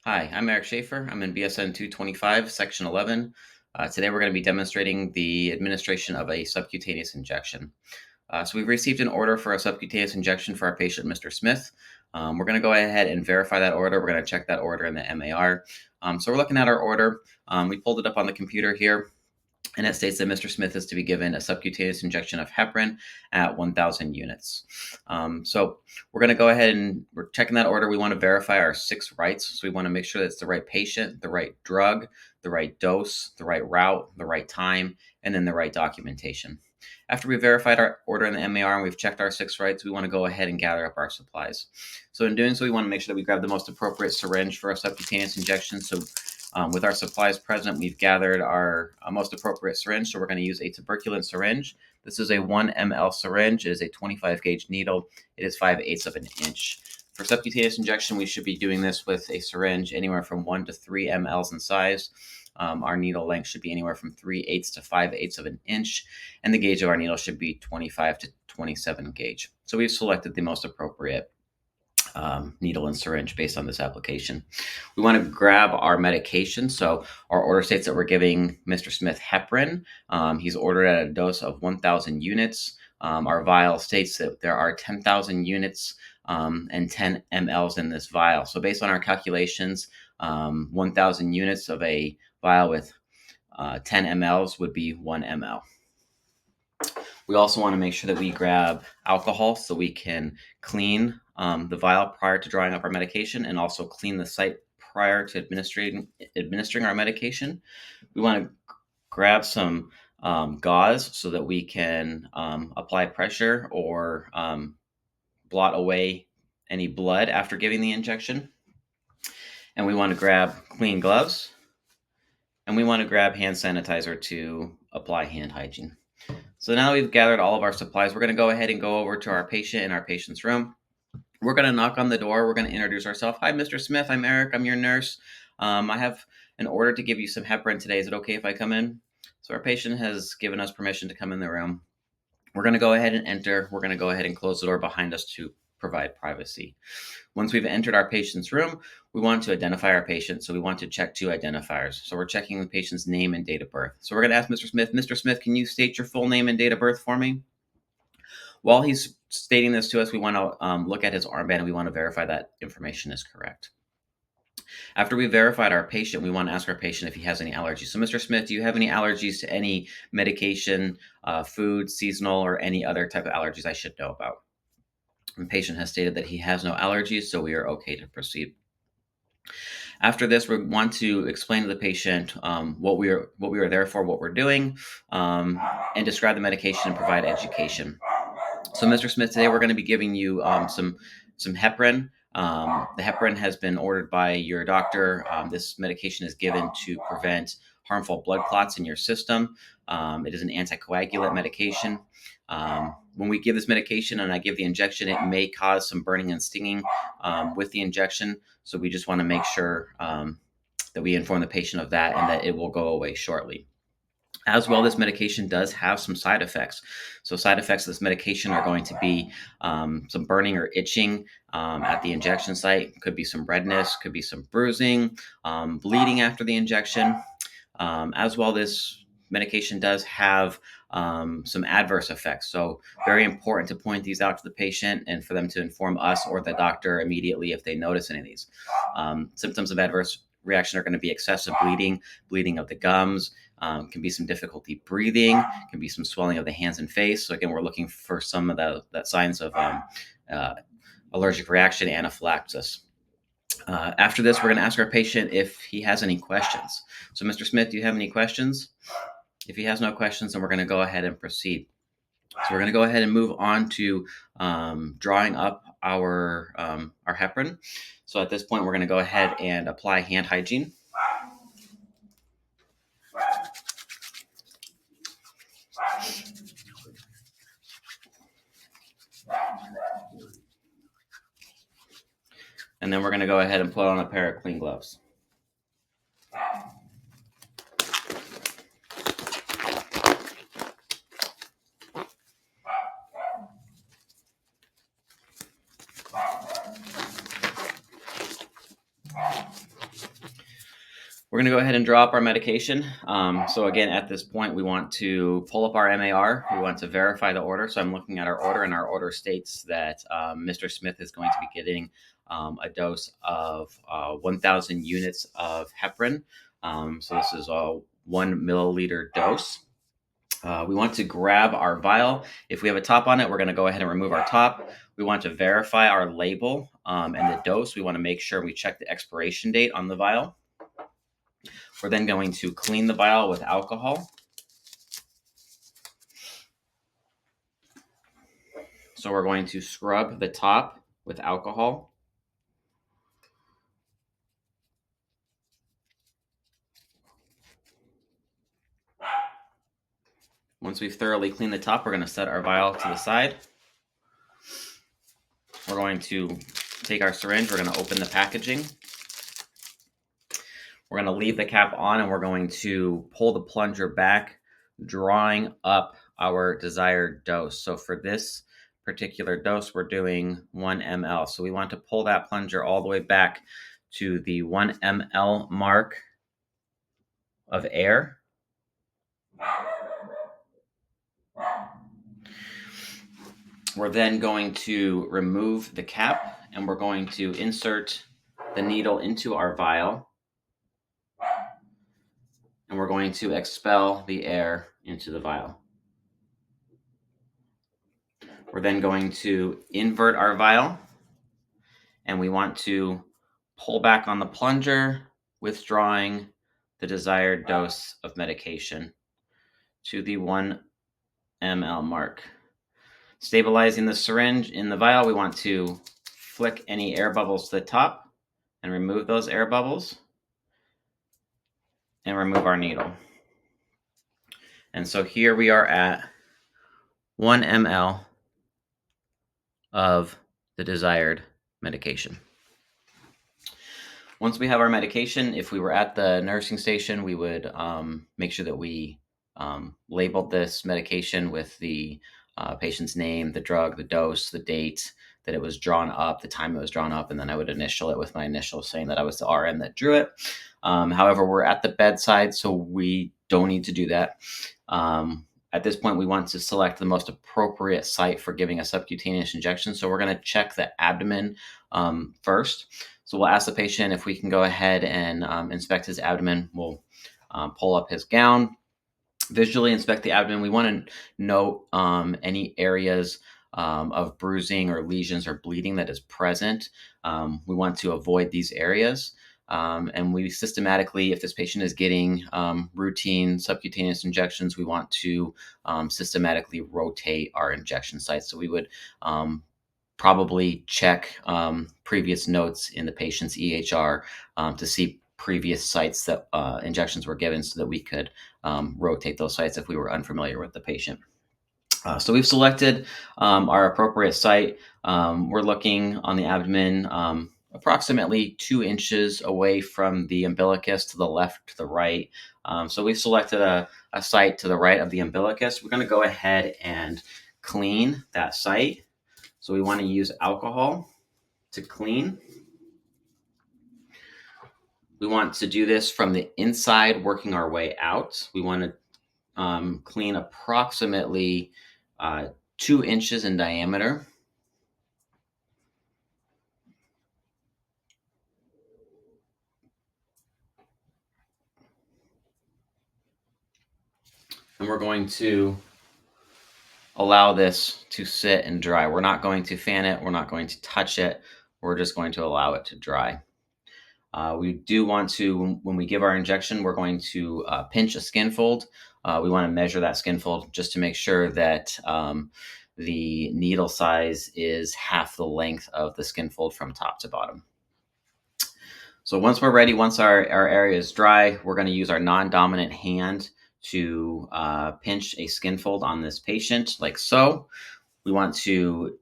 Hi, I'm Eric Schaefer. I'm in BSN225, Section 11. Today we're going to be demonstrating the administration of a subcutaneous injection. So we've received an order for a subcutaneous injection for our patient, Mr. Smith. We're going to go ahead and verify that order. We're going to check that order in the MAR. So we're looking at our order. We pulled it up on the computer here. And it states that Mr. Smith is to be given a subcutaneous injection of heparin at 1,000 units. So we're going to go ahead and we're checking that order. We want to verify our 6 rights. So we want to make sure that it's the right patient, the right drug, the right dose, the right route, the right time, and then the right documentation. After we've verified our order in the MAR and we've checked our 6 rights, we want to go ahead and gather up our supplies. So in doing so, we want to make sure that we grab the most appropriate syringe for a subcutaneous injection. So with our supplies present, we've gathered our most appropriate syringe. So we're going to use a tuberculin syringe. This is a 1 ml syringe. It is a 25 gauge needle. It is 5/8 of an inch. For subcutaneous injection, we should be doing this with a syringe anywhere from 1 to 3 mLs in size. Our needle length should be anywhere from 3/8 to 5/8 of an inch, and the gauge of our needle should be 25 to 27 gauge. So we've selected the most appropriate needle and syringe based on this application. We want to grab our medication. So our order states that we're giving Mr. Smith heparin. He's ordered at a dose of 1,000 units. Our vial states that there are 10,000 units and 10 mLs in this vial. So based on our calculations, 1,000 units of a vial with 10 mLs would be 1 ml. We also want to make sure that we grab alcohol so we can clean the vial prior to drawing up our medication and also clean the site prior to administering our medication. We want to grab some gauze so that we can apply pressure or blot away any blood after giving the injection. And we want to grab clean gloves. And we want to grab hand sanitizer to apply hand hygiene. So now we've gathered all of our supplies. We're going to go ahead and go over to our patient in our patient's room. We're going to knock on the door. We're going to introduce ourselves. Hi, Mr. Smith. I'm Eric. I'm your nurse. I have an order to give you some heparin today. Is it okay if I come in? So our patient has given us permission to come in the room. We're going to go ahead and enter. We're going to go ahead and close the door behind us to provide privacy. Once we've entered our patient's room, we want to identify our patient. So we want to check 2 identifiers. So we're checking the patient's name and date of birth. So we're going to ask Mr. Smith, Mr. Smith, can you state your full name and date of birth for me? While he's stating this to us, we want to look at his armband and we want to verify that information is correct. After we've verified our patient, we want to ask our patient if he has any allergies. So Mr. Smith, do you have any allergies to any medication, food, seasonal, or any other type of allergies I should know about? The patient has stated that he has no allergies, so we are okay to proceed. After this, we want to explain to the patient what we are there for, what we're doing, and describe the medication and provide education. So, Mr. Smith, today we're going to be giving you some heparin. The heparin has been ordered by your doctor. This medication is given to prevent harmful blood clots in your system. It is an anticoagulant medication. When we give this medication and I give the injection, it may cause some burning and stinging with the injection. So we just want to make sure that we inform the patient of that and that it will go away shortly. As well, this medication does have some side effects. So side effects of this medication are going to be some burning or itching at the injection site. Could be some redness, could be some bruising, bleeding after the injection. As well, this medication does have some adverse effects. So very important to point these out to the patient and for them to inform us or the doctor immediately if they notice any of these. Symptoms of adverse reaction are going to be excessive bleeding of the gums, can be some difficulty breathing, can be some swelling of the hands and face. So again, we're looking for some of that signs of allergic reaction, anaphylaxis. After this, we're going to ask our patient if he has any questions. So Mr. Smith, do you have any questions? If he has no questions, then we're going to go ahead and proceed. So we're going to go ahead and move on to drawing up our heparin. So at this point, we're going to go ahead and apply hand hygiene. And then we're going to go ahead and put on a pair of clean gloves. We're going to go ahead and draw up our medication. So again, at this point, we want to pull up our MAR. We want to verify the order. So I'm looking at our order, and our order states that Mr. Smith is going to be getting a dose of 1,000 units of heparin. So this is a 1 milliliter dose. We want to grab our vial. If we have a top on it, we're going to go ahead and remove our top. We want to verify our label and the dose. We want to make sure we check the expiration date on the vial. We're then going to clean the vial with alcohol. So we're going to scrub the top with alcohol. Once we've thoroughly cleaned the top, we're going to set our vial to the side. We're going to take our syringe. We're going to open the packaging. We're going to leave the cap on, and we're going to pull the plunger back, drawing up our desired dose. So for this particular dose, we're doing 1 ml. So we want to pull that plunger all the way back to the 1 ml mark of air. We're then going to remove the cap, and we're going to insert the needle into our vial, and we're going to expel the air into the vial. We're then going to invert our vial, and we want to pull back on the plunger, withdrawing the desired dose of medication to the 1 ml mark. Stabilizing the syringe in the vial, we want to flick any air bubbles to the top and remove those air bubbles and remove our needle. And so here we are at 1 ml of the desired medication. Once we have our medication, if we were at the nursing station, we would make sure that we labeled this medication with the patient's name, the drug, the dose, the date that it was drawn up, the time it was drawn up, and then I would initial it with my initial saying that I was the RN that drew it. However, we're at the bedside, so we don't need to do that. At this point, we want to select the most appropriate site for giving a subcutaneous injection. So we're going to check the abdomen first. So we'll ask the patient if we can go ahead and inspect his abdomen. We'll pull up his gown, visually inspect the abdomen. We want to note any areas of bruising or lesions or bleeding that is present. We want to avoid these areas. And we systematically, if this patient is getting routine subcutaneous injections, we want to systematically rotate our injection sites. So we would probably check previous notes in the patient's EHR to see previous sites that injections were given so that we could rotate those sites if we were unfamiliar with the patient. So we've selected our appropriate site. We're looking on the abdomen approximately 2 inches away from the umbilicus to the left, to the right. So we've selected a site to the right of the umbilicus. We're going to go ahead and clean that site. So we want to use alcohol to clean. We want to do this from the inside, working our way out. We want to clean approximately 2 inches in diameter. And we're going to allow this to sit and dry. We're not going to fan it. We're not going to touch it. We're just going to allow it to dry. We do want to, when we give our injection, we're going to pinch a skin fold. We want to measure that skin fold just to make sure that the needle size is half the length of the skin fold from top to bottom. So once we're ready, once our area is dry, we're going to use our non-dominant hand to pinch a skin fold on this patient, like so. We want to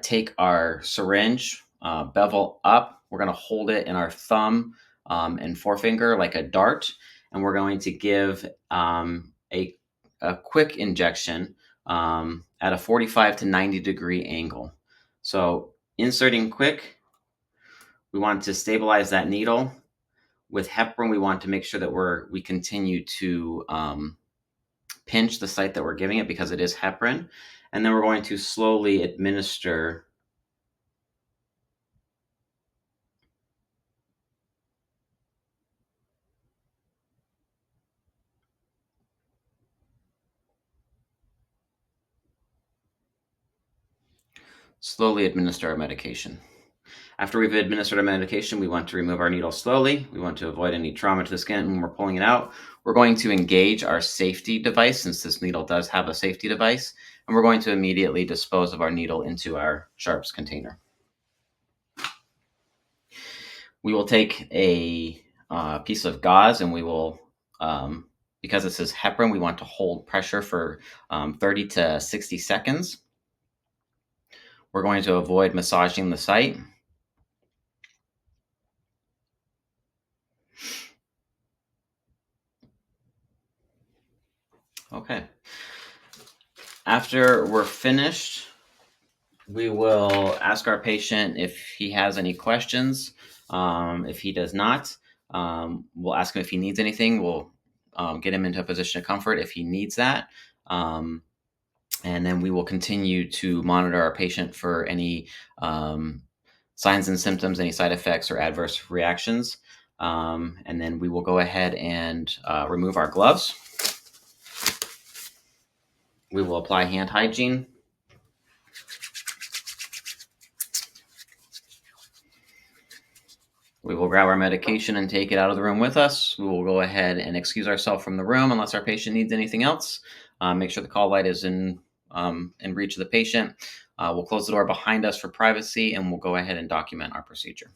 take our syringe, bevel up. We're going to hold it in our thumb and forefinger like a dart, and we're going to give a quick injection at a 45 to 90 degree angle. So inserting quick, we want to stabilize that needle. With heparin, we want to make sure that we continue to pinch the site that we're giving it because it is heparin. And then we're going to slowly administer our medication. After we've administered our medication, we want to remove our needle slowly. We want to avoid any trauma to the skin when we're pulling it out. We're going to engage our safety device, since this needle does have a safety device, and we're going to immediately dispose of our needle into our sharps container. We will take a piece of gauze, and we will, because this is heparin, we want to hold pressure for 30 to 60 seconds. We're going to avoid massaging the site. Okay. After we're finished, we will ask our patient if he has any questions. If he does not, we'll ask him if he needs anything. We'll get him into a position of comfort if he needs that. And then we will continue to monitor our patient for any signs and symptoms, any side effects or adverse reactions. And then we will go ahead and remove our gloves. We will apply hand hygiene. We will grab our medication and take it out of the room with us. We will go ahead and excuse ourselves from the room unless our patient needs anything else. Make sure the call light is in reach of the patient. We'll close the door behind us for privacy, and we'll go ahead and document our procedure.